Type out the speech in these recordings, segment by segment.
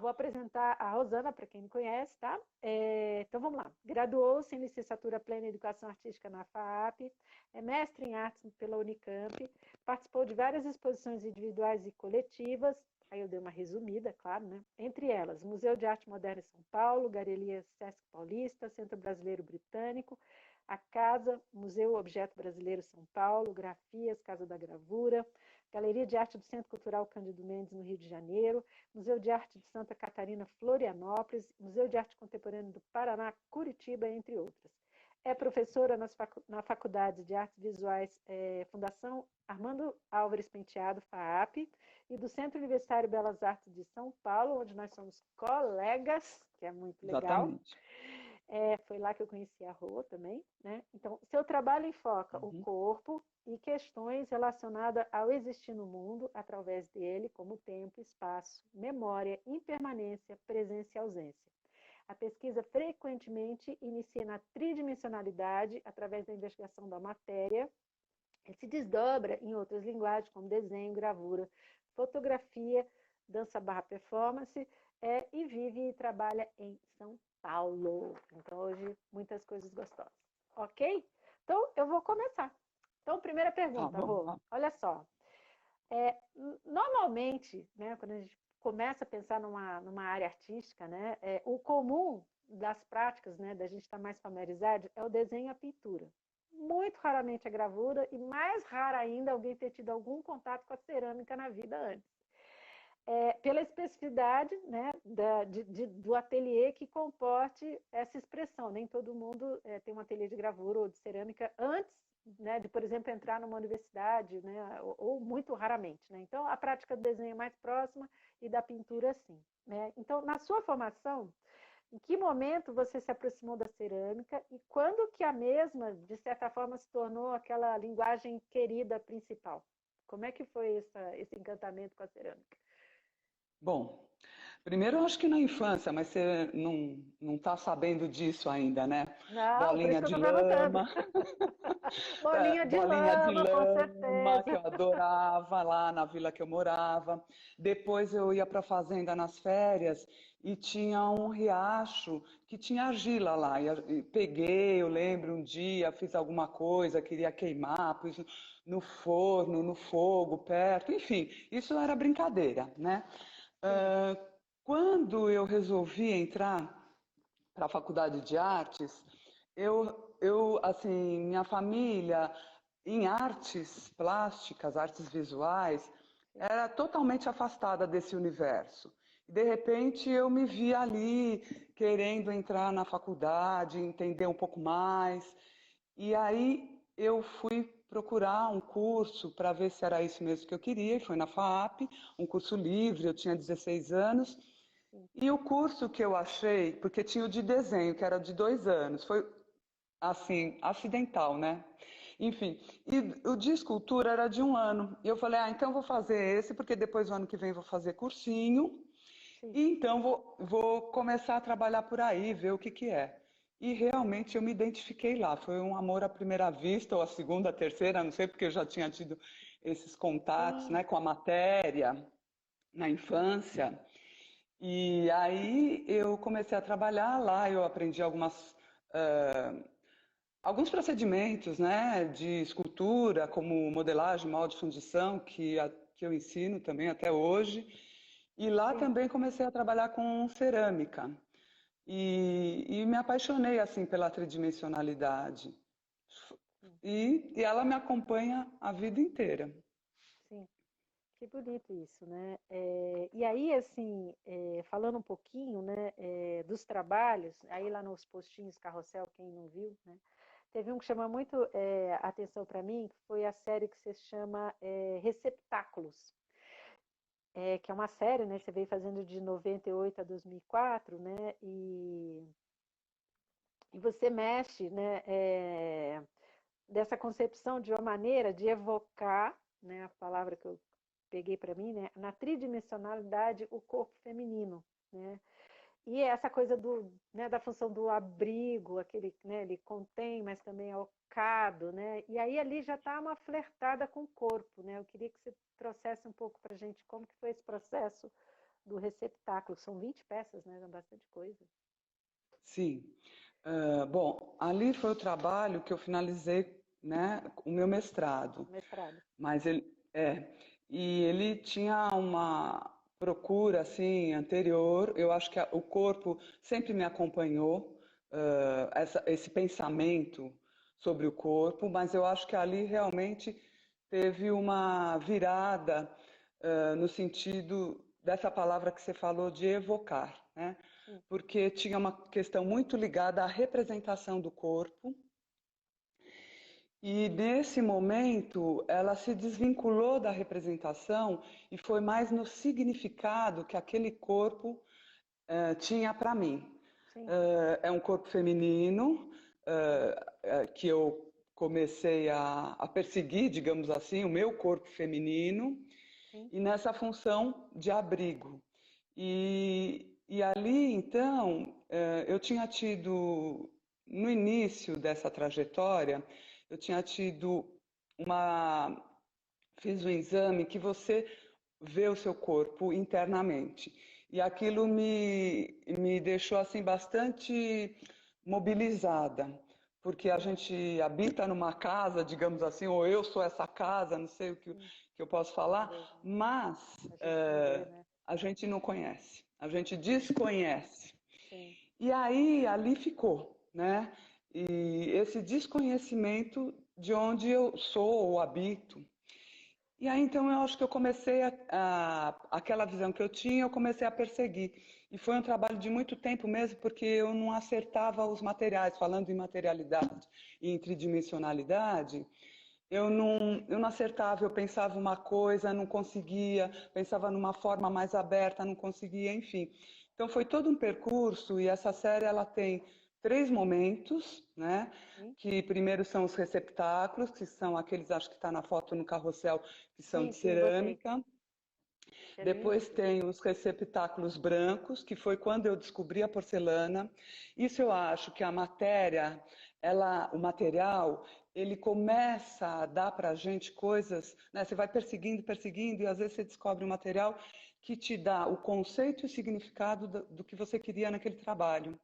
Vou apresentar a Rosana, para quem não conhece, tá? Então vamos lá. Graduou-se em licenciatura plena em Educação Artística na FAAP, é mestre em artes pela Unicamp, participou de várias exposições individuais e coletivas, aí eu dei uma resumida, claro, né? Entre elas, Museu de Arte Moderna em São Paulo, Galeria Sesc Paulista, Centro Brasileiro Britânico, a Casa, Museu Objeto Brasileiro São Paulo, Grafias, Casa da Gravura, Galeria de Arte do Centro Cultural Cândido Mendes, no Rio de Janeiro, Museu de Arte de Santa Catarina, Florianópolis, Museu de Arte Contemporânea do Paraná, Curitiba, entre outras. É professora na Faculdade de Artes Visuais, Fundação Armando Álvares Penteado, FAAP, e do Centro Universitário Belas Artes de São Paulo, onde nós somos colegas, que é muito legal. Exatamente. Foi lá que eu conheci a Rô também, né? Então, seu trabalho enfoca o Uhum. corpo e questões relacionadas ao existir no mundo através dele, como tempo, espaço, memória, impermanência, presença e ausência. A pesquisa frequentemente inicia na tridimensionalidade através da investigação da matéria e se desdobra em outras linguagens, como desenho, gravura, fotografia, dança/performance, e vive e trabalha em São Paulo. Então, hoje, muitas coisas gostosas. Ok? Então, eu vou começar. Então, primeira Tá pergunta, bom. Rô. Olha só. Normalmente, né, quando a gente começa a pensar numa área artística, né, o comum das práticas, né, da gente estar mais familiarizado, é o desenho e a pintura. Muito raramente a gravura e mais raro ainda alguém ter tido algum contato com a cerâmica na vida antes. Pela especificidade, né, do ateliê que comporte essa expressão. Nem todo mundo tem um ateliê de gravura ou de cerâmica antes, né, de, por exemplo, entrar numa universidade, né, ou muito raramente. Né? Então, a prática do desenho é mais próxima e da pintura, sim. Né? Então, na sua formação, em que momento você se aproximou da cerâmica e quando que a mesma, de certa forma, se tornou aquela linguagem querida principal? Como é que foi esse encantamento com a cerâmica? Bom, primeiro eu acho que na infância, mas você não está sabendo disso ainda, né? Não, por isso Bolinha que eu de estou perguntando. lama, Bolinha de bolinha de lama, com lama que certeza. eu adorava lá na vila que eu morava. Depois eu ia para a fazenda nas férias e tinha um riacho que tinha argila lá. E peguei, eu lembro um dia, fiz alguma coisa, queria queimar, pus no forno, no fogo, perto, enfim, isso era brincadeira, né? Sim. Ah, quando eu resolvi entrar para a faculdade de artes, assim, minha família em artes plásticas, artes visuais, era totalmente afastada desse universo. E de repente eu me vi ali querendo entrar na faculdade, entender um pouco mais. E aí eu fui procurar um curso para ver se era isso mesmo que eu queria, e foi na FAAP, um curso livre, eu tinha 16 anos, Sim. e o curso que eu achei, porque tinha o de desenho, que era de 2 anos, foi assim, acidental, né? Enfim, e o de escultura era de 1 ano. E eu falei, então eu vou fazer esse, porque depois o ano que vem eu vou fazer cursinho, Sim. e então vou começar a trabalhar por aí, ver o que que é. E realmente eu me identifiquei lá. Foi um amor à primeira vista, ou à segunda, à terceira, não sei, porque eu já tinha tido esses contatos, né, Sim. com a matéria na infância. E aí eu comecei a trabalhar lá, eu aprendi alguns procedimentos, né, de escultura, como modelagem, molde, fundição, que eu ensino também até hoje. E lá Sim. também comecei a trabalhar com cerâmica. E me apaixonei assim pela tridimensionalidade. Sim. E ela me acompanha a vida inteira. Sim. Que bonito isso, né? E aí, assim, falando um pouquinho, né, dos trabalhos, aí lá nos postinhos Carrossel, quem não viu, né? Teve um que chama muito atenção para mim, que foi a série que se chama Receptáculos, que é uma série, né? Você veio fazendo de 98 a 2004, né? E você mexe, né? Dessa concepção de uma maneira de evocar, né? A palavra que eu peguei para mim, né? Na tridimensionalidade, o corpo feminino, né? E essa coisa né, da função do abrigo, aquele, né, ele contém, mas também é ocado, né? E aí ali já está uma flertada com o corpo, né? Eu queria que você trouxesse um pouco para a gente como que foi esse processo do receptáculo. São 20 peças, né? É bastante coisa. Sim. Bom, ali foi o trabalho que eu finalizei, né, o meu mestrado. Mestrado. Mas e ele tinha uma procura assim anterior. Eu acho que o corpo sempre me acompanhou, esse pensamento sobre o corpo, mas eu acho que ali realmente teve uma virada, no sentido dessa palavra que você falou de evocar, né? Sim. Porque tinha uma questão muito ligada à representação do corpo. E nesse momento, ela se desvinculou da representação e foi mais no significado que aquele corpo tinha para mim. Sim. É um corpo feminino que eu comecei a perseguir, digamos assim, o meu corpo feminino, Sim. e nessa função de abrigo. E ali, então, eu tinha tido, no início dessa trajetória, eu tinha tido uma. Fiz um exame que você vê o seu corpo internamente. E aquilo me deixou assim bastante mobilizada, porque a gente habita numa casa, digamos assim, ou eu sou essa casa, não sei o que eu posso falar, mas A gente não vê, né? a gente não conhece, a gente desconhece. Sim. E aí ali ficou, né? E esse desconhecimento de onde eu sou ou habito. E aí então eu acho que eu comecei aquela visão que eu tinha, eu comecei a perseguir. E foi um trabalho de muito tempo mesmo, porque eu não acertava os materiais, falando em materialidade e em tridimensionalidade, eu não acertava, eu pensava uma coisa, não conseguia, pensava numa forma mais aberta, não conseguia, enfim. Então foi todo um percurso e essa série ela tem 3 momentos, né? Sim. Que primeiro são os receptáculos, que são aqueles, acho que está na foto no carrossel, que são Sim, de sim, botei. cerâmica. É lindo. Depois tem os receptáculos brancos, que foi quando eu descobri a porcelana. Isso eu acho que a matéria, o material, ele começa a dar para a gente coisas, né? Você vai perseguindo, perseguindo, e às vezes você descobre um material que te dá o conceito e o significado do que você queria naquele trabalho.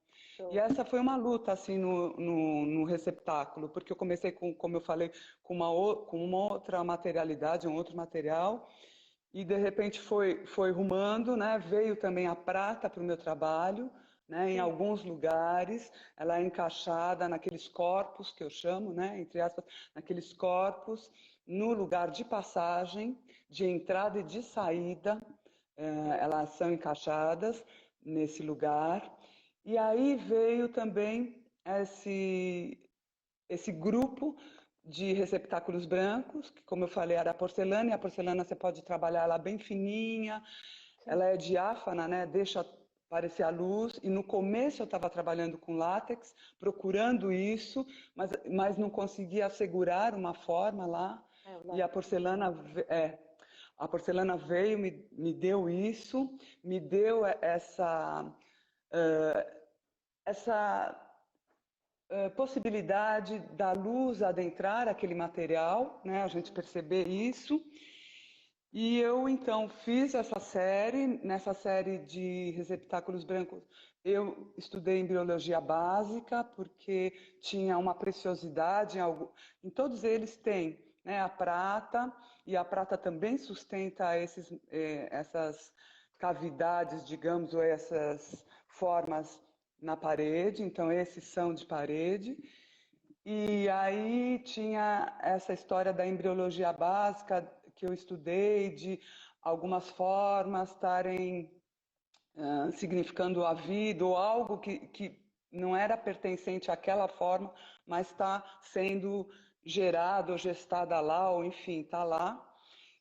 E Show. essa foi uma luta assim no receptáculo, porque eu comecei com, como eu falei, com uma outra materialidade, um outro material, e de repente foi rumando, né? Veio também a prata para o meu trabalho, né? Em Sim. alguns lugares, ela é encaixada naqueles corpos que eu chamo, né? Entre aspas, naqueles corpos, no lugar de passagem, de entrada e de saída, elas são encaixadas nesse lugar. E aí veio também esse grupo de receptáculos brancos, que, como eu falei, era a porcelana, e a porcelana você pode trabalhar ela bem fininha, Sim. ela é diáfana, né? Deixa aparecer a luz. E no começo eu estava trabalhando com látex, procurando isso, mas não conseguia assegurar uma forma lá. E a porcelana veio, me deu isso, me deu essa possibilidade da luz adentrar aquele material, né? A gente perceber isso. E eu então fiz essa série. Nessa série de receptáculos brancos, eu estudei embriologia básica, porque tinha uma preciosidade em todos eles tem, né, a prata, e a prata também sustenta essas cavidades, digamos, ou essas formas na parede, então esses são de parede. E aí tinha essa história da embriologia básica que eu estudei, de algumas formas estarem significando a vida, ou algo que não era pertencente àquela forma, mas está sendo gerado ou gestada lá, ou enfim, está lá.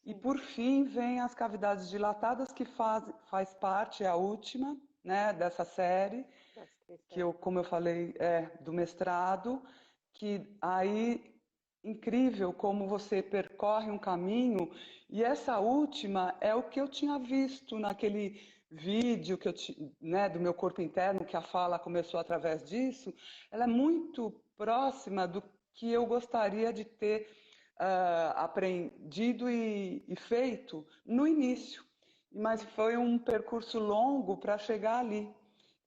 E Sim. por fim vem as cavidades dilatadas, que faz parte, é a última, né, dessa série, Das 3 que eu, peças. como eu falei, do mestrado, que aí incrível como você percorre um caminho, e essa última é o que eu tinha visto naquele vídeo né, do meu corpo interno, que a fala começou através disso. Ela é muito próxima do que eu gostaria de ter aprendido e feito no início. mas foi um percurso longo para chegar ali.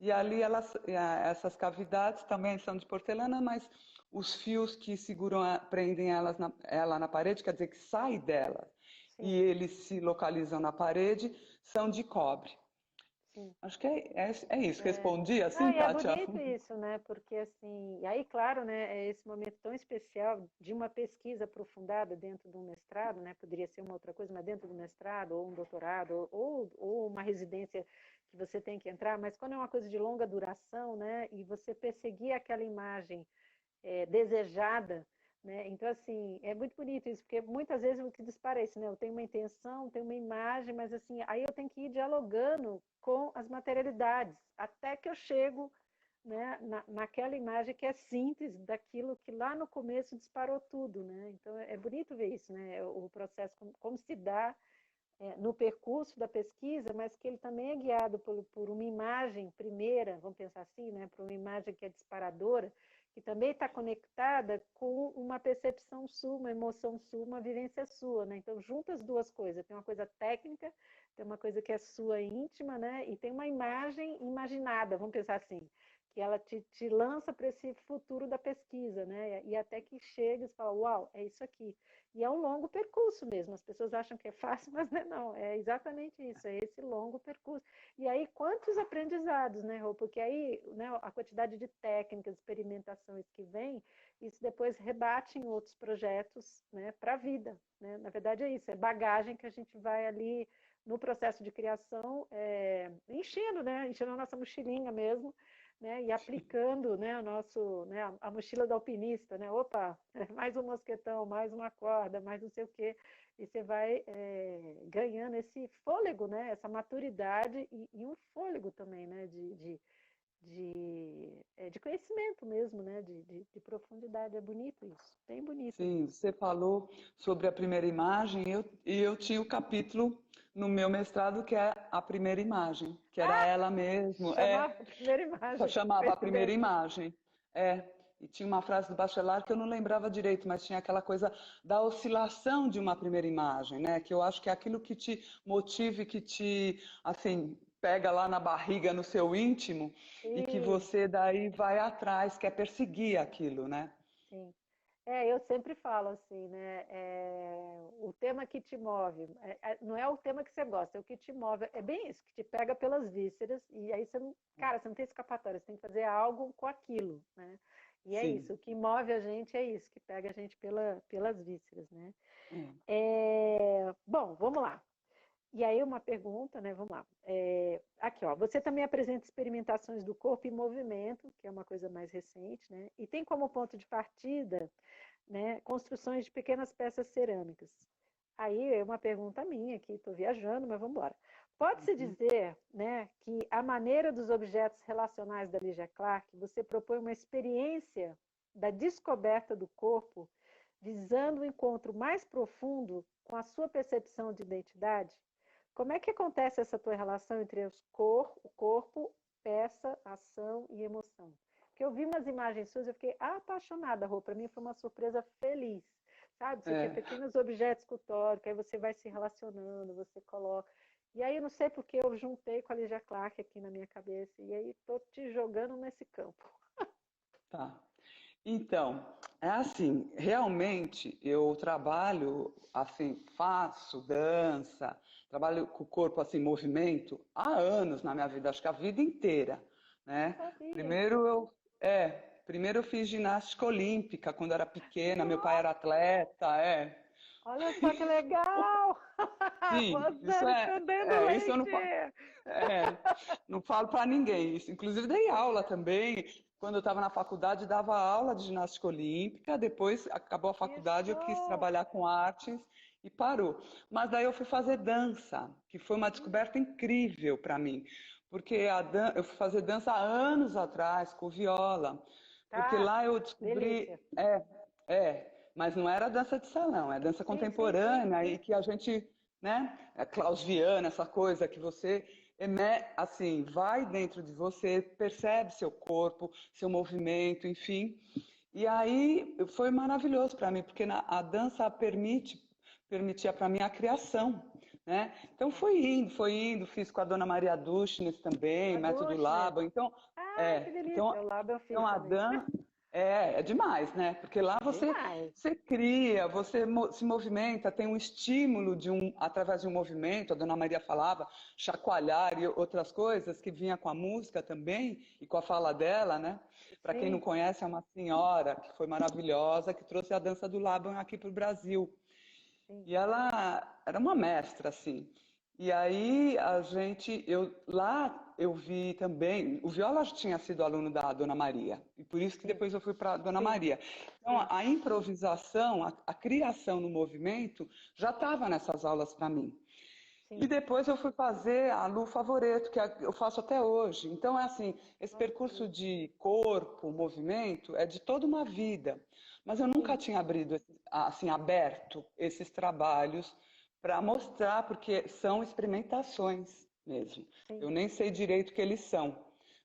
E ali essas cavidades também são de porcelana, mas os fios que seguram, prendem ela na parede, quer dizer que sai dela, Sim, e eles se localizam na parede, são de cobre. sim. Acho que é isso. É. Respondi Não, assim, e é Kátia? bonito isso, né? Porque assim, e aí, claro, né, é esse momento tão especial de uma pesquisa aprofundada dentro de um mestrado, né? Poderia ser uma outra coisa, mas dentro do mestrado, ou um doutorado, ou uma residência que você tem que entrar, mas quando é uma coisa de longa duração, né? E você perseguir aquela imagem desejada, né? Então, assim, é muito bonito isso, porque muitas vezes o que desparece, né? Eu tenho uma intenção, tenho uma imagem, mas assim, aí eu tenho que ir dialogando com as materialidades, até que eu chego, né, naquela imagem que é síntese daquilo que lá no começo disparou tudo, né? Então é bonito ver isso, né? O processo, como se dá no percurso da pesquisa, mas que ele também é guiado por uma imagem primeira, vamos pensar assim, né, por uma imagem que é disparadora, que também está conectada com uma percepção sua, uma emoção sua, uma vivência sua, né? Então, junta as duas coisas, tem uma coisa técnica, tem uma coisa que é sua íntima, né? E tem uma imagem imaginada, vamos pensar assim, que ela te lança para esse futuro da pesquisa, né? E até que chega e fala, uau, é isso aqui. E é um longo percurso mesmo. As pessoas acham que é fácil, mas não. É exatamente isso, é esse longo percurso. E aí, quantos aprendizados, né, Rô? Porque aí, né, a quantidade de técnicas, experimentações que vem, isso depois rebate em outros projetos, né, para a vida. Né? Na verdade, é isso, é bagagem que a gente vai ali no processo de criação, enchendo, né, enchendo a nossa mochilinha mesmo, né, e aplicando, né, a mochila do alpinista, né, opa, mais um mosquetão, mais uma corda, mais não sei o quê, e você vai ganhando esse fôlego, né, essa maturidade e um fôlego também, né, de conhecimento mesmo, né, de profundidade. É bonito isso, bem bonito Sim, isso. você falou sobre a primeira imagem, e eu tinha o capítulo no meu mestrado que é a primeira imagem, que era ela mesmo. Chamava a primeira Só imagem, que chamava a primeira coincidência. imagem. E tinha uma frase do Bachelard que eu não lembrava direito, mas tinha aquela coisa da oscilação de uma primeira imagem, né? Que eu acho que é aquilo que te motive, que te, assim, pega lá na barriga, no seu íntimo, e que Sim, você daí vai atrás, quer perseguir aquilo, né? sim. Eu sempre falo assim, né? O tema que te move, não é o tema que você gosta, é o que te move. É bem isso, que te pega pelas vísceras, e aí você não, cara, você não tem escapatória, você tem que fazer algo com aquilo, né? E é Sim. isso, o que move a gente é isso, que pega a gente pelas vísceras, né? É. Bom, vamos lá. E aí uma pergunta, né? Vamos lá. Aqui, ó, você também apresenta experimentações do corpo em movimento, que é uma coisa mais recente, né? E tem como ponto de partida, né, construções de pequenas peças cerâmicas. Aí é uma pergunta minha aqui, estou viajando, mas vamos embora. Pode-se Uhum. dizer, né, que a maneira dos objetos relacionais da Ligia Clark, você propõe uma experiência da descoberta do corpo, visando o encontro mais profundo com a sua percepção de identidade? Como é que acontece essa tua relação entre o corpo, peça, ação e emoção? Porque eu vi umas imagens suas e eu fiquei apaixonada, Rô. Para mim foi uma surpresa feliz. Sabe? Você tinha É. pequenos objetos escultóricos, aí você vai se relacionando, você coloca. E aí eu não sei porque eu juntei com a Ligia Clark aqui na minha cabeça. E aí estou te jogando nesse campo. Tá. Então, é assim, realmente eu trabalho assim, faço dança, trabalho com o corpo assim, movimento há anos na minha vida, acho que a vida inteira, Não né? sabia. Primeiro eu, primeiro eu fiz ginástica olímpica quando era pequena, meu pai era Nossa, atleta, olha só que legal! Sim, isso Rosana escondendo isso eu não, leite! é, não falo para ninguém isso. Inclusive dei aula também. Quando eu estava na faculdade, dava aula de ginástica olímpica. Depois acabou a Que faculdade, eu quis show! trabalhar com artes e parou. Mas daí eu fui fazer dança, que foi uma descoberta incrível para mim, porque eu fui fazer dança há anos atrás com viola, porque Tá, lá eu descobri, delícia. mas não era dança de salão, é dança Sim, sim, sim, contemporânea e sim. que a gente, né, é clausiana, essa coisa que você assim, vai dentro de você, percebe seu corpo, seu movimento, enfim. E aí foi maravilhoso para mim, porque a dança permitia para mim a criação, né? Então foi indo, fiz com a dona Maria Dushnes também, A método Dushnet. Laban. Então, Ah, que delícia. O Lab eu fiz então a também. Dan é demais, né? Porque lá Demais. você cria, você se movimenta, tem um estímulo através de um movimento, a Dona Maria falava, chacoalhar e outras coisas que vinha com a música também e com a fala dela, né? Para quem não Sim, conhece, é uma senhora que foi maravilhosa, que trouxe a dança do Laban aqui para o Brasil. sim. E ela era uma mestra, assim. E aí lá eu vi também, o Viola já tinha sido aluno da Dona Maria, e por isso que Sim, depois eu fui para a Dona sim, Maria. Então sim, a improvisação, a criação no movimento já estava nessas aulas para mim. E sim. depois eu fui fazer a Lu Favoreto, eu faço até hoje. Então é assim, esse Nossa, que percurso delícia. de corpo, movimento, é de toda uma vida. Mas eu nunca Sim, tinha assim, aberto esses trabalhos para mostrar, porque são experimentações mesmo. sim. Eu nem sei direito o que eles são,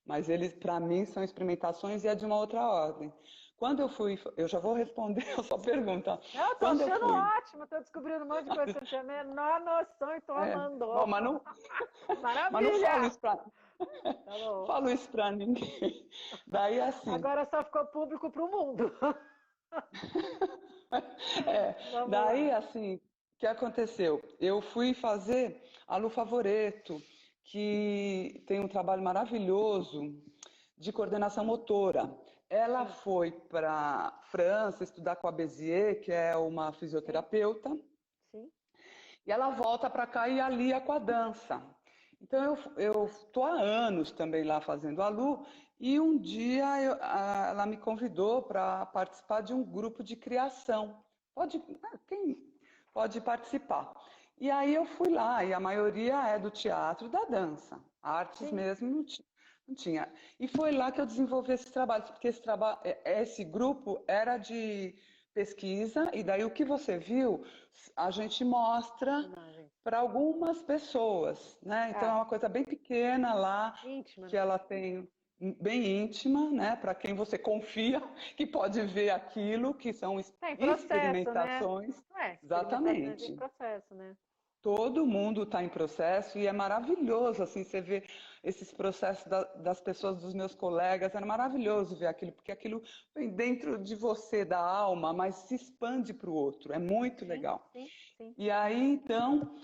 mas eles, para mim, são experimentações e é de uma outra ordem. Quando eu fui, eu já vou responder a sua pergunta. Não, eu tô Quando eu achando fui, ótimo, tô descobrindo um monte de coisa que eu não tinha a menor noção e tô amando. bom, mas não falo Maravilha! isso para Tá bom. falo isso para ninguém. Daí assim, Agora só ficou público para o mundo. é, Vamos daí lá. assim, o que aconteceu? Eu fui fazer a Lu Favoreto, que tem um trabalho maravilhoso de coordenação motora. Ela Sim, foi para França estudar com a Bézier, que é uma sim, fisioterapeuta, sim, e ela volta para cá e alia com a dança. Então eu estou há anos também lá fazendo a Lu, e um dia ela me convidou para participar de um grupo de criação. Quem pode participar? E aí eu fui lá, e a maioria é do teatro e da dança. Artes sim. mesmo não tinha. E foi lá que eu desenvolvi esse trabalho, porque esse grupo era de pesquisa, e daí o que você viu, a gente mostra Imagem. para algumas pessoas, né? Então é Ah, uma coisa bem pequena lá, íntima, que né? ela tem bem íntima, né? Para quem você confia que pode ver aquilo, que são Tem processo, né? experimentações. Não é? Experimentações em Exatamente. processo, né? Todo mundo está em processo e é maravilhoso, assim, você vê esses processos das pessoas, dos meus colegas, era maravilhoso ver aquilo, porque aquilo vem dentro de você, da alma, mas se expande para o outro, é muito Sim, legal. sim, sim. E aí, então,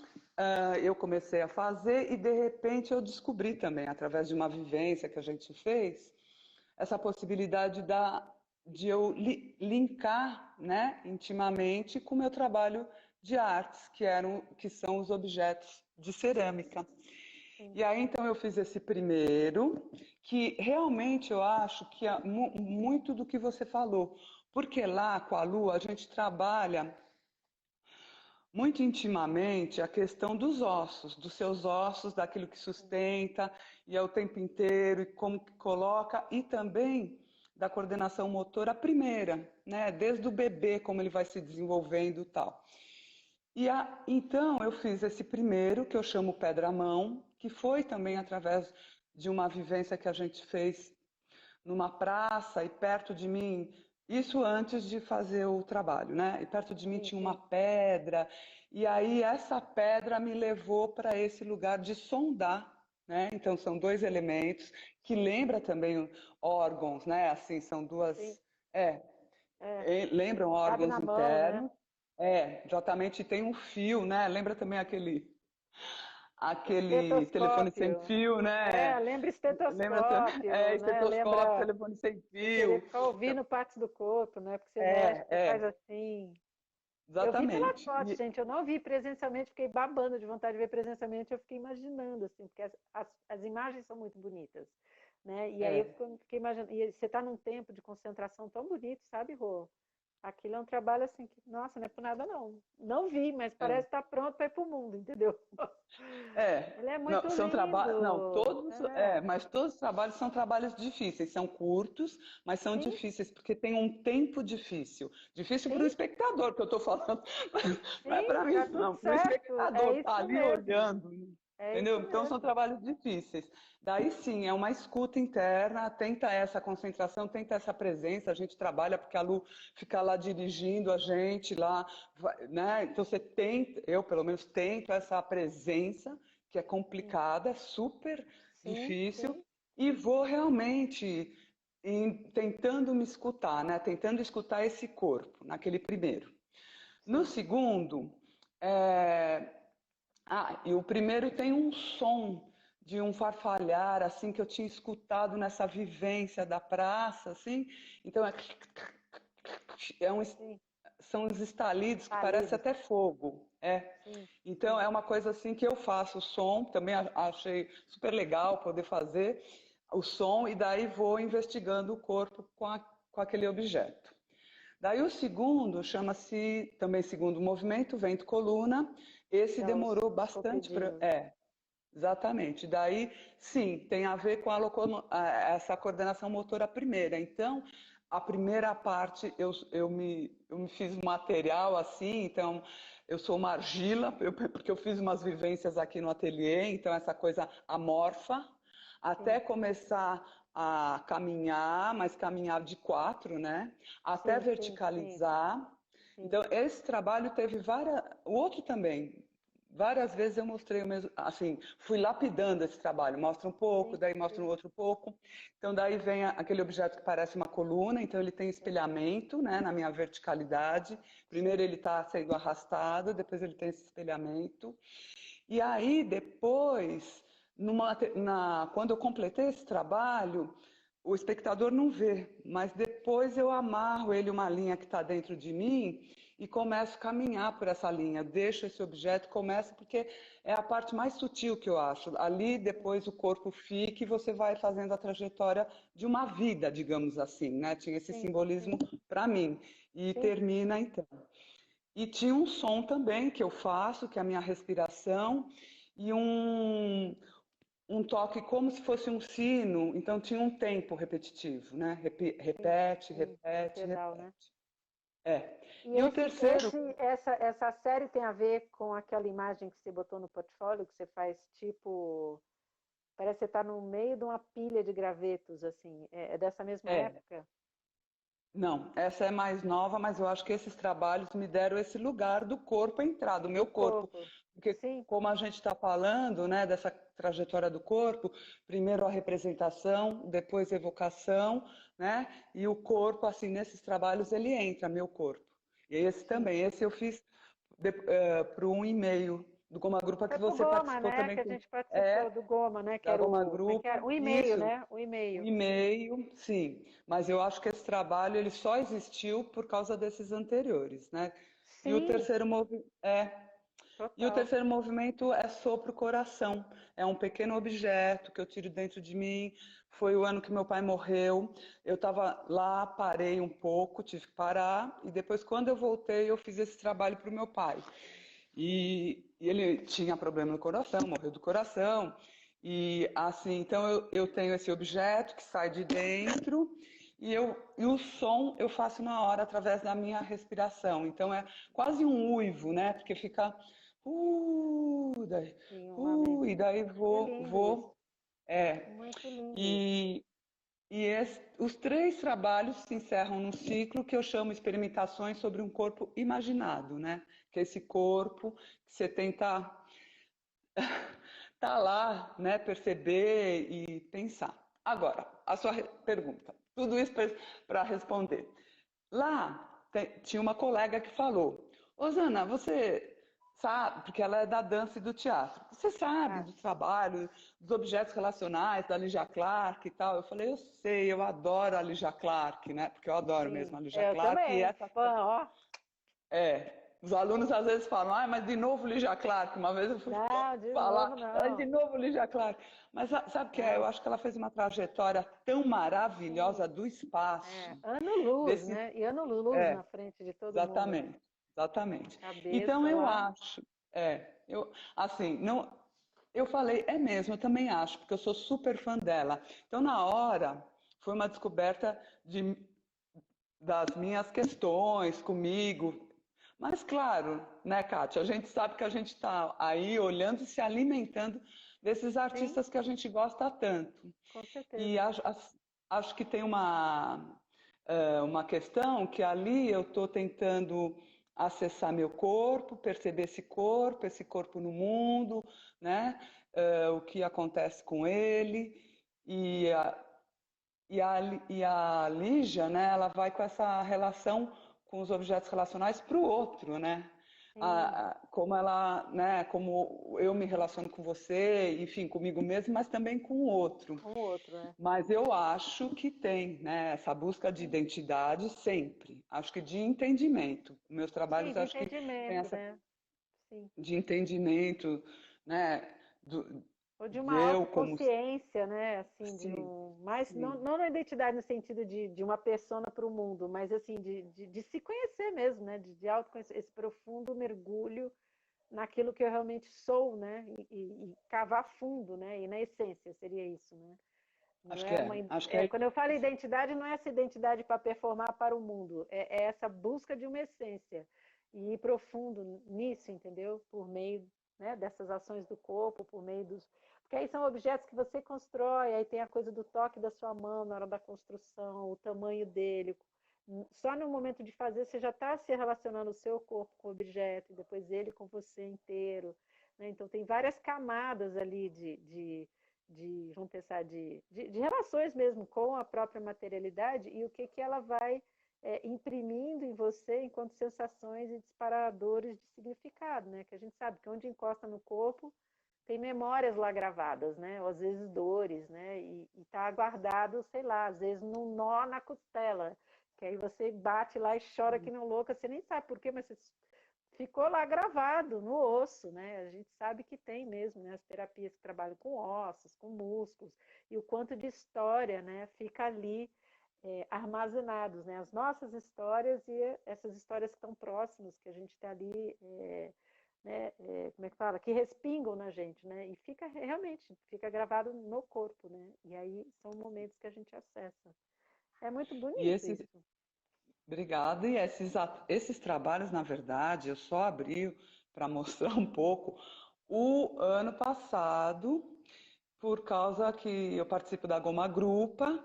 eu comecei a fazer e, de repente, eu descobri também, através de uma vivência que a gente fez, essa possibilidade de eu linkar, né, intimamente com o meu trabalho de artes, que são os objetos de cerâmica. Sim. E aí, então, eu fiz esse primeiro, que realmente eu acho que é muito do que você falou, porque lá com a Lu a gente trabalha muito intimamente a questão dos ossos, dos seus ossos, daquilo que sustenta, e é o tempo inteiro, e como que coloca, e também da coordenação motora primeira, né? Desde o bebê, como ele vai se desenvolvendo e tal. Então eu fiz esse primeiro, que eu chamo Pedra-mão, que foi também através de uma vivência que a gente fez numa praça e perto de mim, isso antes de fazer o trabalho, né? E perto de mim Sim, tinha uma sim. pedra, e aí essa pedra me levou para esse lugar de sondar, né? Então são dois elementos que lembra também órgãos, né? Assim, são Sim. é, É. lembram Cabe órgãos na mão, né? internos. Exatamente, tem um fio, né? Lembra também aquele telefone sem Estetoscópio. fio, É, né? lembra Lembra, estetoscópio, né? estetoscópio, Lembra telefone sem de querer fio. ficar ouvindo partes do corpo, né? Porque você mexe, É, você faz é, assim. Eu vi pelas exatamente. fotos, gente, eu não vi presencialmente, fiquei babando de vontade de ver presencialmente, eu fiquei imaginando, assim, porque as imagens são muito bonitas, né? E aí eu É, fiquei imaginando, e você está num tempo de concentração tão bonito, sabe, Rô? Aquilo é um trabalho assim que, nossa, não é por nada não. Não vi, mas é. parece estar pronto para ir para o mundo, entendeu? É, Ele é não, muito são trabalhos, não, lindo. mas todos os trabalhos são trabalhos difíceis, são curtos, mas são Sim, difíceis porque tem um tempo difícil. Difícil para o sim, espectador que eu estou falando, não é sim, para mim, tá tudo não, para o certo. espectador É que está isso ali mesmo. olhando. É Entendeu? isso Então são mesmo. trabalhos difíceis. Daí sim, é uma escuta interna, tenta essa concentração, tenta essa presença. A gente trabalha porque a Lu fica lá dirigindo a gente lá, né? Então você tenta, eu pelo menos tento essa presença, que é Sim, complicada, é super sim, difícil, sim. e vou realmente tentando me escutar, né? Tentando escutar esse corpo, naquele primeiro. No Sim. segundo, é, e o primeiro tem um som de um farfalhar, assim, que eu tinha escutado nessa vivência da praça, assim. Então, é um, Sim. são os estalidos que parece Falidos. até fogo. É. Sim, Então, sim. é uma coisa assim que eu faço o som, também achei super legal poder fazer o som, e daí vou investigando o corpo com aquele objeto. Daí o segundo chama-se, também segundo movimento, vento-coluna. Esse Que é demorou os bastante para... compridinhos. Exatamente. Daí, sim, tem a ver com essa coordenação motora primeira. Então, a primeira parte, eu me fiz um material assim, então eu sou uma argila, porque eu fiz umas vivências aqui no ateliê, então essa coisa amorfa, até Sim, começar a caminhar, mas caminhar de quatro, né? Até sim, sim, sim, verticalizar. sim, Então, esse trabalho teve várias. O outro também. Várias vezes eu mostrei o mesmo, assim, fui lapidando esse trabalho, mostra um pouco, sim, daí mostra um sim, outro pouco. Então daí vem aquele objeto que parece uma coluna, então ele tem sim, espelhamento, né, na minha verticalidade. Primeiro sim, ele está sendo arrastado, depois ele tem esse espelhamento. E aí depois, quando eu completei esse trabalho, o espectador não vê, mas depois eu amarro ele uma linha que está dentro de mim e começo a caminhar por essa linha, deixo esse objeto, começo porque é a parte mais sutil que eu acho. Ali depois o corpo fica e você vai fazendo a trajetória de uma vida, digamos assim, né? Tinha esse sim, simbolismo sim, para mim. E sim. termina então. E tinha um som também que eu faço, que é a minha respiração, e um toque como se fosse um sino, então tinha um tempo repetitivo, né? Sim, Repete, sim, repete, pedal, né? repete. É. E E o terceiro, essa série tem a ver com aquela imagem que você botou no portfólio, que você faz tipo, parece que você está no meio de uma pilha de gravetos, assim, é dessa mesma é, época? não, essa é mais nova, mas eu acho que esses trabalhos me deram esse lugar do corpo entrar, do Do meu corpo. corpo. Porque, Sim, como a gente está falando, né, dessa trajetória do corpo, primeiro a representação, depois a evocação, né, e o corpo, assim, nesses trabalhos ele entra, meu corpo. E esse sim. também, esse eu fiz para o 1,5 do Goma Grupa que Foi pro você Goma, participou né? também Que a com, gente participou é, do Goma, né? Que da era Goma o, como é que Grupa, era? Um e-mail, isso, né? Um um e-mail. e-mail, sim, mas eu acho que esse trabalho ele só existiu por causa desses anteriores, né? E o Sim, terceiro movi- é, e o total. terceiro movimento é Sopro Coração. É um pequeno objeto que eu tiro dentro de mim. Foi o ano que meu pai morreu. Eu estava lá, parei um pouco, tive que parar. E depois, quando eu voltei, eu fiz esse trabalho para o meu pai. E ele tinha problema no coração, morreu do coração. E assim, então eu tenho esse objeto que sai de dentro e o som eu faço na hora através da minha respiração. Então é quase um uivo, né? Porque fica daí, Sim, um lamento. e daí Que lindo isso. é. Muito lindo isso. E, os três trabalhos se encerram num ciclo que eu chamo experimentações sobre um corpo imaginado, né? Que é esse corpo que você tenta tá lá, né? Perceber e pensar. Agora, a sua pergunta. Tudo isso para responder. Lá tinha uma colega que falou: Osana, você sabe, porque ela é da dança e do teatro, você sabe Ah, do trabalho, dos objetos relacionais, da Ligia Clark e tal? Eu falei: eu sei, eu adoro a Ligia Clark, né? Porque eu adoro sim. mesmo a Ligia Eu Clark e também. essa Fã, ó. os alunos às vezes falam, mas de novo Lígia Clark. Uma vez eu fui Não, de falar, novo de não. novo Lígia Clark. Mas sabe o que é? Eu Não. acho que ela fez uma trajetória tão Sim. maravilhosa do espaço, É. Ano-luz, desse, né? E ano-luz é, na frente de todo mundo, né? exatamente, exatamente. Então Cabeça eu lá. acho, assim, não, eu falei, é mesmo, eu também acho, porque eu sou super fã dela. Então na hora foi uma descoberta das minhas questões comigo. Mas claro, né, Kátia, a gente sabe que a gente está aí olhando e se alimentando desses Sim, artistas que a gente gosta tanto. com E certeza. acho que tem uma questão que ali eu estou tentando acessar meu corpo, perceber esse corpo no mundo, né? O que acontece com ele. E a Lígia, né, ela vai com essa relação com os objetos relacionais para o outro, né? Sim, Como ela, né, como eu me relaciono com você, enfim, comigo mesmo, mas também com o outro. com o outro, né? Mas eu acho que tem, né, essa busca de identidade sempre. Acho que de entendimento. Meus Sim, trabalhos de acho que tem entendimento, essa né? Sim. de entendimento, né, do, Ou de de uma eu como autoconsciência, né? Assim, de sim, um. Mas não, sim. não na identidade no sentido de uma persona para o mundo, mas assim, de se conhecer mesmo, né? De autoconhecer, esse profundo mergulho naquilo que eu realmente sou, né? E cavar fundo, né? E na essência seria isso, né? Não Acho que é uma, é. Acho que é quando eu falo identidade, não é essa identidade para performar para o mundo, é essa busca de uma essência e ir profundo nisso, entendeu? Por meio, né, dessas ações do corpo, por meio dos. Porque aí são objetos que você constrói, aí tem a coisa do toque da sua mão na hora da construção, o tamanho dele. Só no momento de fazer, você já está se relacionando o seu corpo com o objeto, e depois ele com você inteiro. Né? Então, tem várias camadas ali vamos pensar, de relações mesmo com a própria materialidade e o que ela vai imprimindo em você enquanto sensações e disparadores de significado, né? Que a gente sabe que onde encosta no corpo tem memórias lá gravadas, né? Ou às vezes dores, né? E está guardado, sei lá, às vezes num nó na costela, que aí você bate lá e chora que não louca, você nem sabe por quê, mas você ficou lá gravado no osso, né? A gente sabe que tem mesmo, né? As terapias que trabalham com ossos, com músculos, e o quanto de história, né? Fica ali armazenados, né? As nossas histórias e essas histórias que estão próximas, que a gente está ali, né? Como é que fala? Que respingam na gente, né? E fica realmente, fica gravado no corpo, né? E aí são momentos que a gente acessa. É muito E bonito esses, isso. obrigada. E esses trabalhos, na verdade, eu só abri para mostrar um pouco o ano passado, por causa que eu participo da Goma Grupa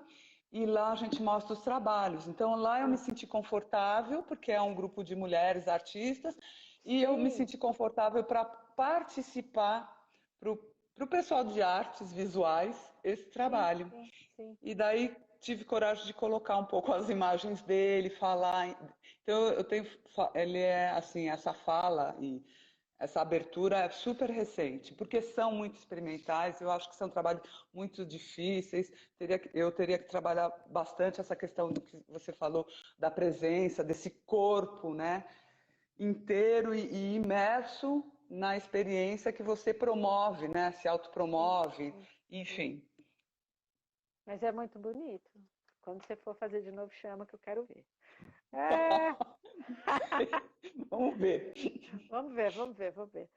e lá a gente mostra os trabalhos. Então lá eu me Ah, senti confortável, porque é um grupo de mulheres artistas, e eu me sim, senti confortável para participar para o pessoal de artes visuais esse sim, trabalho. sim, sim. E daí tive coragem de colocar um pouco as imagens dele, falar. Então eu tenho, ele é assim, essa fala e essa abertura é super recente, porque são muito experimentais, eu acho que são trabalhos muito difíceis. Eu teria que trabalhar bastante essa questão do que você falou, da presença, desse corpo, né, inteiro e imerso na experiência que você promove, né, se Sim, autopromove, sim, sim. enfim. Mas é muito bonito. Quando você for fazer de novo, chama que eu quero ver. É, Vamos ver. vamos ver, vamos ver, vamos ver.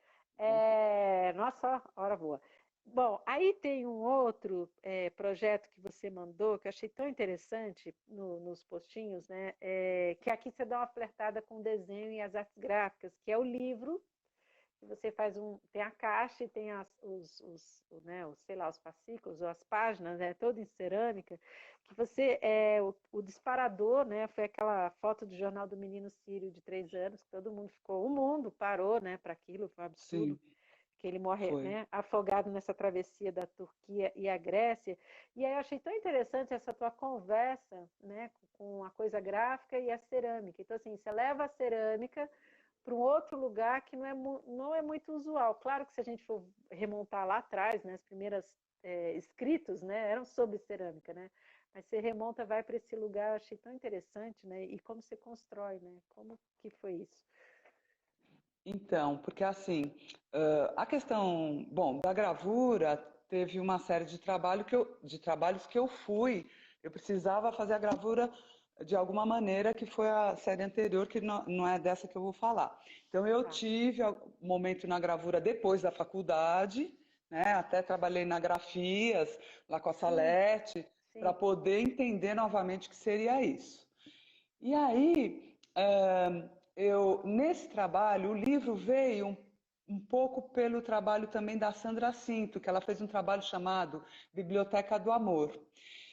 Nossa, hora boa. Bom, aí tem um outro projeto que você mandou que eu achei tão interessante nos postinhos, né? Que aqui você dá uma flertada com o desenho e as artes gráficas, que é o livro você faz tem a caixa e tem né, sei lá, os fascículos ou as páginas, né, todo em cerâmica, que você o disparador, né, foi aquela foto do jornal do menino Sírio de 3 anos, que todo mundo ficou, o mundo parou, né, para aquilo, foi um absurdo, Sim, que ele morre, foi. né, afogado nessa travessia da Turquia e a Grécia. E aí eu achei tão interessante essa tua conversa, né, com a coisa gráfica e a cerâmica. Então assim, você leva a cerâmica para um outro lugar que não é muito usual. Claro que se a gente for remontar lá atrás, né, as primeiras escritos, né, eram sobre cerâmica, né? Mas você remonta, vai para esse lugar, achei tão interessante, né? E como você constrói, né? Como que foi isso? Então, porque assim, a questão, bom, da gravura teve uma série de trabalhos que eu fui, eu precisava fazer a gravura de alguma maneira, que foi a série anterior, que não é dessa que eu vou falar. Então, eu Tá. tive um momento na gravura depois da faculdade, né? Até trabalhei na Grafias, lá com a Sim, Salete, para sim. poder entender novamente o que seria isso. E aí, nesse trabalho, o livro veio um pouco pelo trabalho também da Sandra Cinto, que ela fez um trabalho chamado Biblioteca do Amor.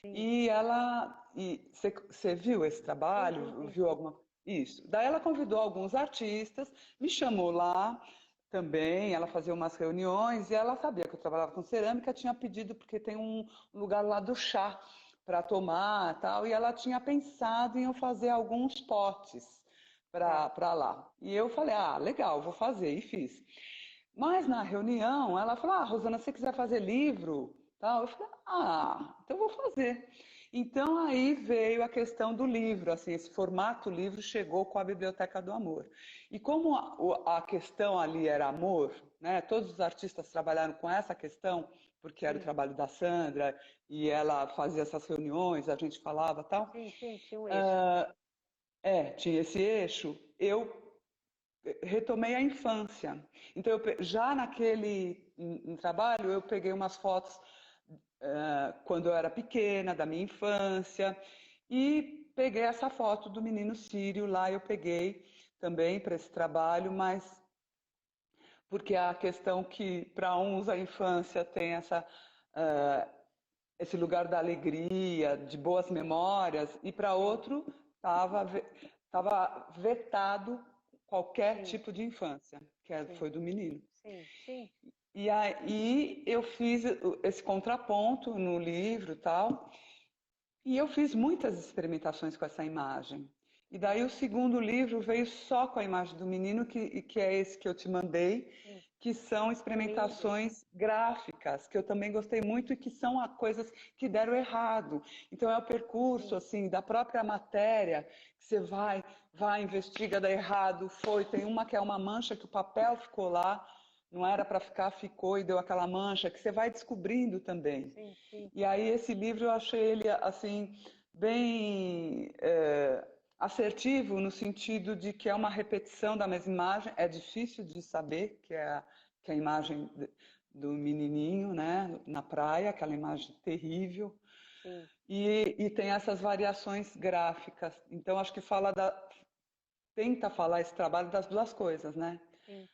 Sim. E você viu esse trabalho? Sim. Viu alguma? Isso. Daí ela convidou alguns artistas, me chamou lá também, ela fazia umas reuniões e ela sabia que eu trabalhava com cerâmica, tinha pedido porque tem um lugar lá do chá para tomar, tal, e ela tinha pensado em eu fazer alguns potes para lá. E eu falei, ah, legal, vou fazer, e fiz. Mas na reunião, ela falou, ah, Rosana, se você quiser fazer livro, tal, eu falei, ah, então eu vou fazer. Então aí veio a questão do livro, assim, esse formato livro chegou com a Biblioteca do Amor. E como a questão ali era amor, né, todos os artistas trabalharam com essa questão, porque era o trabalho da Sandra, e ela fazia essas reuniões, a gente falava tal. Sim, tinha um eixo. Tinha esse eixo, eu retomei a infância. Então, já naquele trabalho, eu peguei umas fotos quando eu era pequena, da minha infância, e peguei essa foto do menino Sírio lá, eu peguei também para esse trabalho, mas porque a questão que para uns a infância tem esse lugar da alegria, de boas memórias, e para outro estava vetado qualquer tipo de infância, foi do menino. Sim. E aí eu fiz esse contraponto no livro e tal, e eu fiz muitas experimentações com essa imagem. E daí o segundo livro veio só com a imagem do menino, que é esse que eu te mandei, que são experimentações gráficas, que eu também gostei muito e que são coisas que deram errado. Então é o percurso assim da própria matéria, que você vai, investiga, dá errado, tem uma que é uma mancha que o papel ficou lá, não era para ficar, ficou e deu aquela mancha, que você vai descobrindo também. Sim. E aí esse livro eu achei ele assim bem assertivo no sentido de que é uma repetição da mesma imagem. É difícil de saber que é a imagem do menininho, né, na praia, aquela imagem terrível. Sim. E tem essas variações gráficas. Então acho que tenta falar esse trabalho das duas coisas, né? Sim.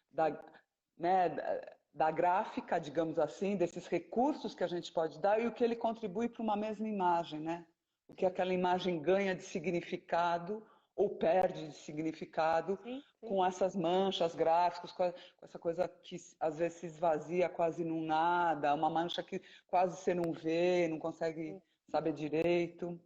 Da gráfica, digamos assim, desses recursos que a gente pode dar e o que ele contribui para uma mesma imagem, né? O que aquela imagem ganha de significado ou perde de significado com essas manchas gráficas, com essa coisa que às vezes se esvazia quase num nada, uma mancha que quase você não vê, não consegue saber direito.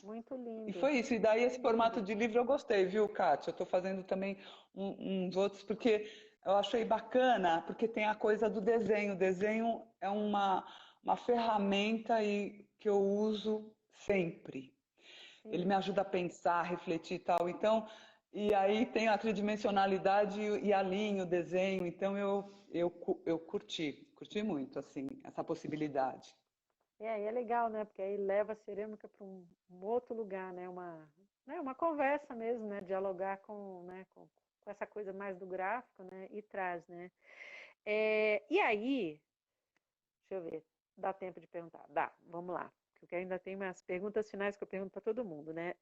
Muito lindo. E foi isso. E daí esse formato de livro eu gostei, viu, Kátia? Eu estou fazendo também uns outros, porque eu achei bacana, porque tem a coisa do desenho. O desenho é uma ferramenta que eu uso sempre. Ele me ajuda a pensar, a refletir e tal. Então, e aí tem a tridimensionalidade e a linha, o desenho. Então eu curti muito, assim, essa possibilidade. E é legal, né? Porque aí leva a cerâmica para um outro lugar, né? Uma conversa mesmo, né? Dialogar com essa coisa mais do gráfico, né? E traz, né? E aí, deixa eu ver, dá tempo de perguntar? Dá, vamos lá. Porque ainda tem umas perguntas finais que eu pergunto para todo mundo, né?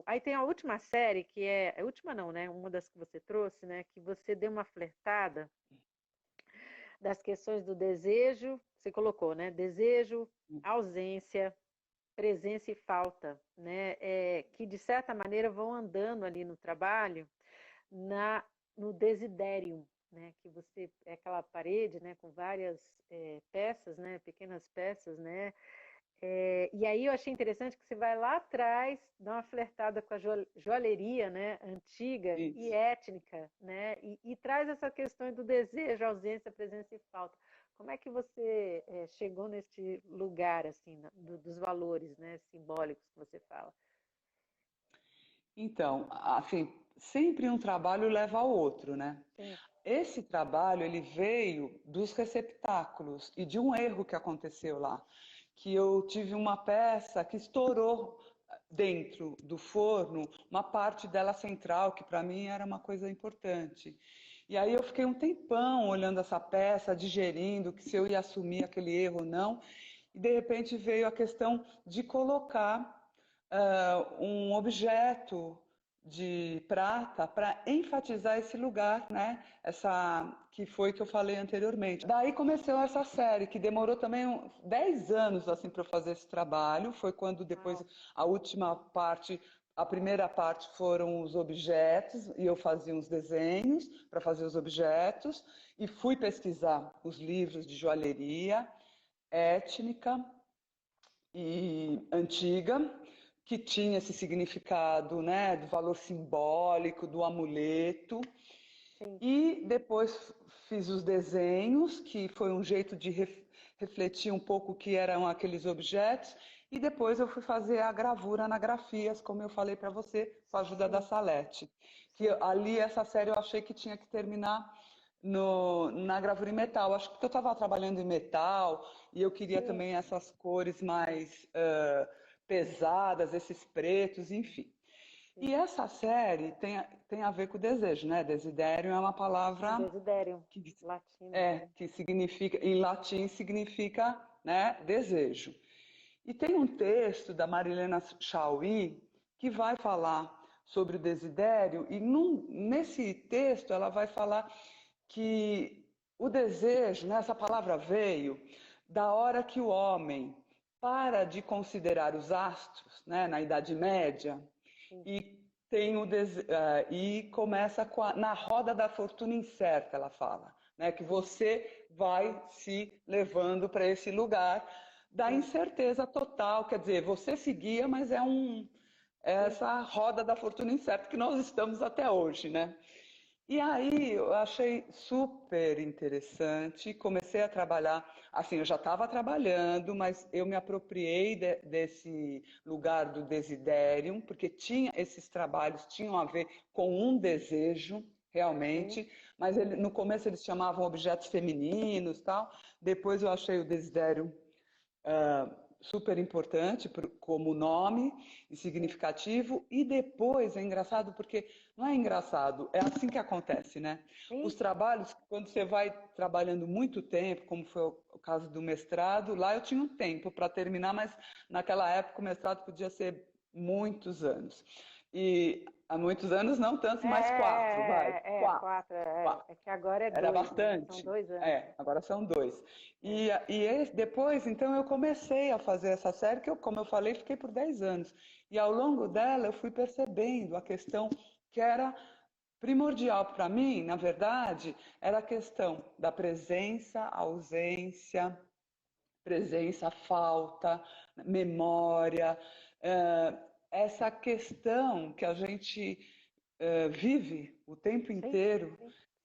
Aí tem a última série, que a última não, né? Uma das que você trouxe, né? Que você deu uma flertada das questões do desejo, você colocou, né? Desejo, ausência, presença e falta, né? Que de certa maneira vão andando ali no trabalho no desiderium, né? Que você é aquela parede, né? Com várias peças, né? Pequenas peças, né? E aí eu achei interessante que você vai lá atrás, dá uma flertada com a joalheria, né, antiga e étnica, né, e traz essa questão do desejo, ausência, presença e falta. Como é que você chegou neste lugar assim, dos valores, né, simbólicos que você fala? Então, assim, sempre um trabalho leva ao outro, né? Sim. Esse trabalho ele veio dos receptáculos e de um erro que aconteceu lá, que eu tive uma peça que estourou dentro do forno, uma parte dela central, que para mim era uma coisa importante. E aí eu fiquei um tempão olhando essa peça, digerindo que se eu ia assumir aquele erro ou não, e de repente veio a questão de colocar um objeto de prata para enfatizar esse lugar, né? Essa que foi que eu falei anteriormente. Daí começou essa série que demorou também 10 anos assim para fazer esse trabalho. Foi quando depois a última parte, a primeira parte foram os objetos e eu fazia uns desenhos para fazer os objetos e fui pesquisar os livros de joalheria étnica e antiga, que tinha esse significado, né, do valor simbólico, do amuleto. Sim. E depois fiz os desenhos, que foi um jeito de refletir um pouco o que eram aqueles objetos. E depois eu fui fazer a gravura na Grafias, como eu falei para você, com a ajuda da Salete. Que ali, essa série, eu achei que tinha que terminar na gravura em metal. Acho que eu estava trabalhando em metal e eu queria também essas cores mais pesadas, esses pretos, enfim. E essa série tem a ver com o desejo, né? Desidério é uma palavra Desidério, que, latino. Né? que significa, em latim significa, né, desejo. E tem um texto da Marilena Chauí que vai falar sobre o desidério, e nesse texto ela vai falar que o desejo, né, essa palavra veio da hora que o homem para de considerar os astros, né, na Idade Média, e e começa na roda da fortuna incerta, ela fala, né, que você vai se levando para esse lugar da incerteza total, quer dizer, você seguia, mas é essa roda da fortuna incerta que nós estamos até hoje, né? E aí eu achei super interessante, comecei a trabalhar, assim, eu já estava trabalhando, mas eu me apropriei desse lugar do desidérium, porque esses trabalhos tinham a ver com um desejo, realmente, mas no começo eles chamavam objetos femininos, tal. Depois eu achei o desidérium super importante como nome e significativo, e depois é engraçado porque não é engraçado, é assim que acontece, né? Os trabalhos, quando você vai trabalhando muito tempo, como foi o caso do mestrado, lá eu tinha um tempo para terminar, mas naquela época o mestrado podia ser muitos anos. E há muitos anos não tantos, mas 4, vai. 4. Quatro. É que agora é Era 2, né? São bastante. 2 anos. Agora são 2. Depois, então, eu comecei a fazer essa série, que eu, como eu falei, fiquei por 10 anos. E ao longo dela eu fui percebendo a questão que era primordial para mim, na verdade, era a questão da presença, ausência, presença, falta, memória, essa questão que a gente vive o tempo inteiro.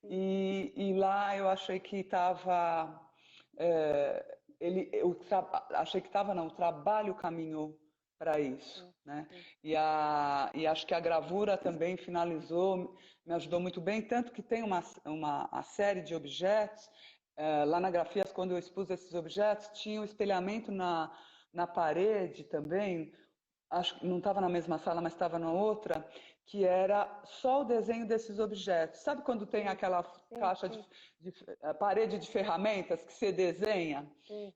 E lá eu achei que estava. Achei que estava, não, o trabalho caminhou para isso, né? E acho que a gravura também finalizou, me ajudou muito bem, tanto que tem a série de objetos. Lá na Grafias, quando eu expus esses objetos, tinha um espelhamento na parede também, acho que não estava na mesma sala, mas estava na outra, que era só o desenho desses objetos. Sabe quando tem aquela caixa de parede de ferramentas que você desenha?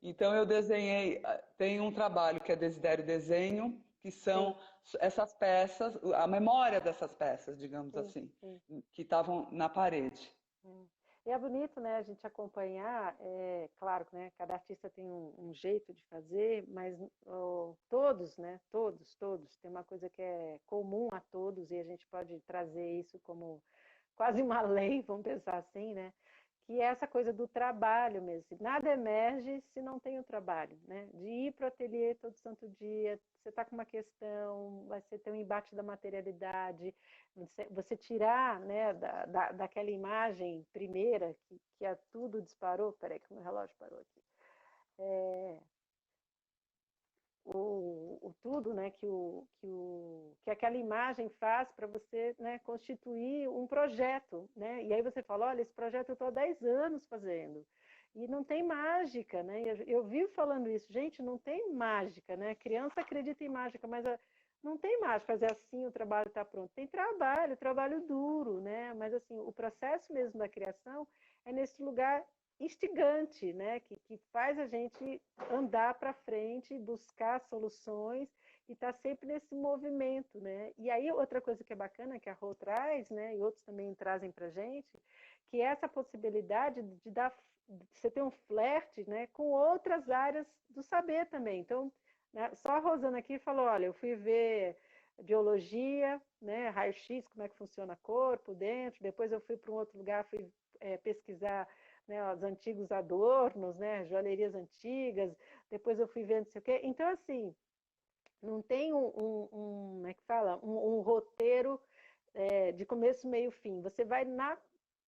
Então eu desenhei, tem um trabalho que é Desidério Desenho, que são essas peças, a memória dessas peças, digamos assim, que estavam na parede. E é bonito, né, a gente acompanhar, claro, né, cada artista tem um jeito de fazer, mas todos, né, todos, tem uma coisa que é comum a todos e a gente pode trazer isso como quase uma lei, vamos pensar assim, né, que é essa coisa do trabalho mesmo. Nada emerge se não tem o trabalho, né, de ir para o ateliê todo santo dia, você está com uma questão, vai ser ter um embate da materialidade, você tirar, né, daquela imagem primeira que tudo disparou. Peraí que o meu relógio parou aqui. O tudo, né, que aquela imagem faz para você, né, constituir um projeto, né? E aí você fala, olha, esse projeto eu estou há 10 anos fazendo. E não tem mágica, né? Eu vivo falando isso, gente, não tem mágica, né? Criança acredita em mágica, mas não tem mágica, fazer assim o trabalho está pronto. Tem trabalho duro, né? Mas assim, o processo mesmo da criação é nesse lugar instigante, né? Que faz a gente andar para frente, buscar soluções e está sempre nesse movimento, né? E aí outra coisa que é bacana que a Rô traz, né, e outros também trazem para gente, que é essa possibilidade de dar, de você ter um flerte, né, com outras áreas do saber também. Então, né, só a Rosana aqui falou, olha, eu fui ver biologia, né, raio-x, como é que funciona o corpo dentro, depois eu fui para um outro lugar, fui pesquisar, né, os antigos adornos, né, joalherias antigas, depois eu fui vendo não sei o quê. Então, assim, não tem como é que fala? Um roteiro de começo, meio, fim. Você vai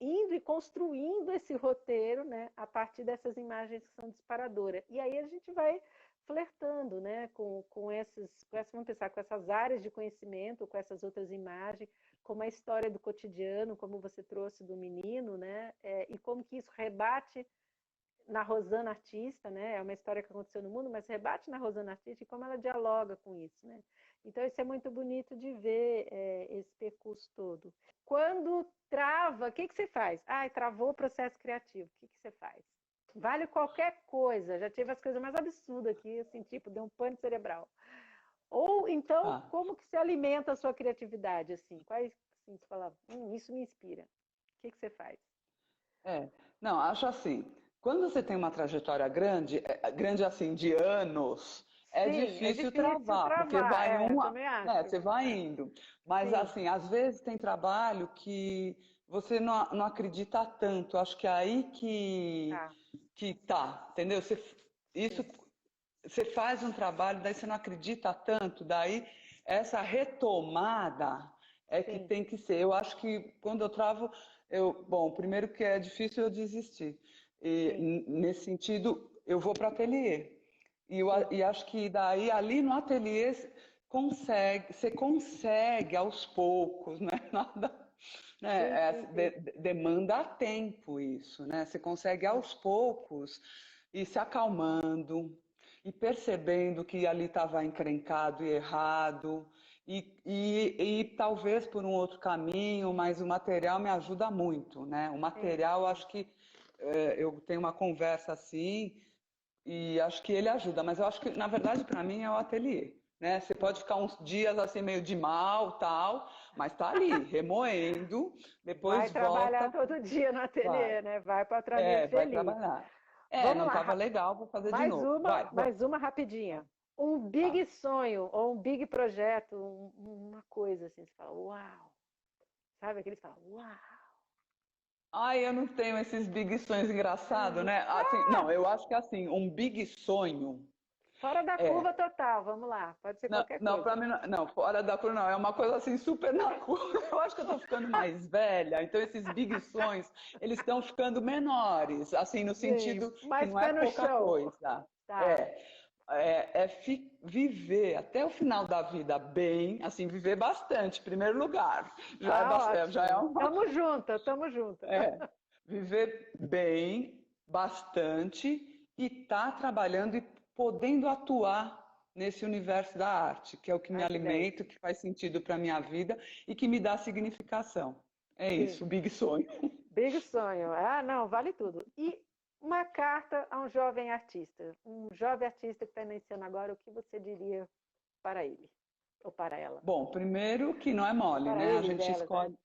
indo e construindo esse roteiro, né, a partir dessas imagens que são disparadoras. E aí a gente vai flertando, né, vamos pensar, com essas áreas de conhecimento, com essas outras imagens, como a história do cotidiano, como você trouxe do menino, né, e como que isso rebate na Rosana artista, né? É uma história que aconteceu no mundo, mas rebate na Rosana artista e como ela dialoga com isso, né? Então isso é muito bonito de ver esse percurso todo. Quando trava, o que você faz? Ah, travou o processo criativo. O que você faz? Vale qualquer coisa. Já tive as coisas mais absurdas aqui, assim, tipo, deu um pânico cerebral. Ou então, Ah, como que se alimenta a sua criatividade, assim? Quais, assim, você fala, isso me inspira. O que você faz? é. Não, acho assim, quando você tem uma trajetória grande, grande assim, de anos, é Sim, é difícil difícil travar, porque travar, vai eu uma, também né, acho. você vai indo. Mas Sim, assim, às vezes tem trabalho que você não acredita tanto. Acho que é aí tá, que tá, entendeu? Isso, sim, você faz um trabalho, daí você não acredita tanto, daí essa retomada é que sim, tem que ser. Eu acho que quando eu travo, bom, primeiro que é difícil eu desistir. E sim, nesse sentido, eu vou para o ateliê. sim, E acho que daí ali no ateliê você consegue aos poucos, não é nada, sim, né? sim, sim, Demanda tempo isso, né? Você consegue aos poucos ir se acalmando e percebendo que ali estava encrencado e errado e talvez por um outro caminho, mas o material me ajuda muito, né? O sim, material, sim, acho que eu tenho uma conversa assim e acho que ele ajuda, mas eu acho que, na verdade, para mim é o ateliê, né? Você sim. pode ficar uns dias assim meio de mal, tal, mas tá ali, remoendo, Vai depois trabalhar volta, todo dia no vai. ateliê, né? Vai para o tratamento É, vai feliz. trabalhar. É, Vamos não lá, estava legal, vou fazer de mais novo. uma, Vai, vamos. mais uma rapidinha. Um Tá. big sonho ou um big projeto, uma coisa assim, você fala, uau! Sabe aquele que fala, uau! Ai, eu não tenho esses big sonhos engraçados, Ah, né? Assim, não, eu acho que assim, um big sonho fora da é. curva total, vamos lá, pode ser Não, qualquer não, coisa. para mim não, fora da curva não, é uma coisa assim super na curva. Eu acho que eu tô ficando mais velha, então esses big sonhos, eles estão ficando menores, assim, no Sim, sentido que mais não é pé no pouca chão. coisa. Tá. É, viver até o final da vida bem, assim, viver bastante, em primeiro lugar. Ah, Já é ótimo. uma Tamo junto, tamo junto. é, viver bem, bastante e estar trabalhando e podendo atuar nesse universo da arte, que é o que me Ai, que 10. alimenta, o que faz sentido para a minha vida e que me dá significação. É Sim, isso, o big sonho. big sonho. Ah, não, vale tudo. E uma carta a um jovem artista. Um jovem artista que está iniciando agora, o que você diria para ele? Ou para ela? Bom, primeiro que não é mole, Para né? A eles, gente elas, né? escolhe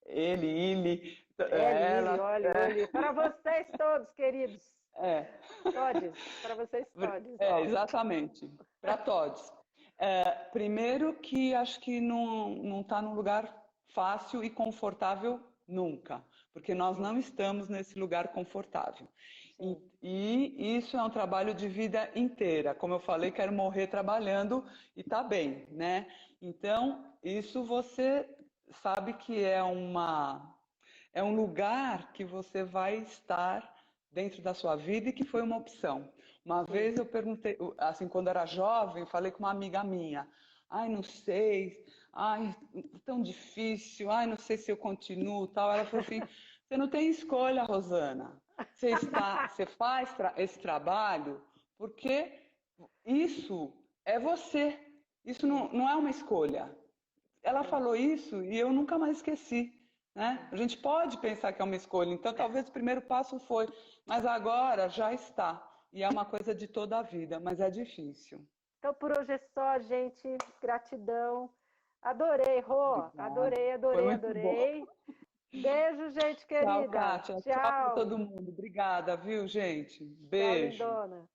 ele, Ele, ela, olhe, olhe. Para vocês todos, queridos. é. Todes. Para vocês todes, É, ó. exatamente. Para todos. É, primeiro que acho que não está num lugar fácil e confortável nunca, porque nós Sim, não estamos nesse lugar confortável. sim, E isso é um trabalho de vida inteira. Como eu falei, quero morrer trabalhando e tá bem, né? Então, isso você sabe que é um lugar que você vai estar dentro da sua vida e que foi uma opção. Uma sim. vez eu perguntei, assim, quando era jovem, falei com uma amiga minha, ai, não sei, ai, tão difícil, ai, não sei se eu continuo, tal. Ela falou assim, você não tem escolha, Rosana. Você faz esse trabalho porque isso é você. Isso Sim, não é uma escolha. Ela sim, falou isso e eu nunca mais esqueci, né? sim. A gente pode pensar que é uma escolha, então talvez o primeiro passo foi, mas agora já está. E é uma coisa de toda a vida, mas é difícil. Então, por hoje é só, gente. Gratidão. Adorei, Rô. Obrigada. Foi muito bom. Adorei. Beijo, gente Tchau, querida. Kátia. Tchau para Tchau. todo mundo. Obrigada, viu, gente? Tchau, Beijo. lindona.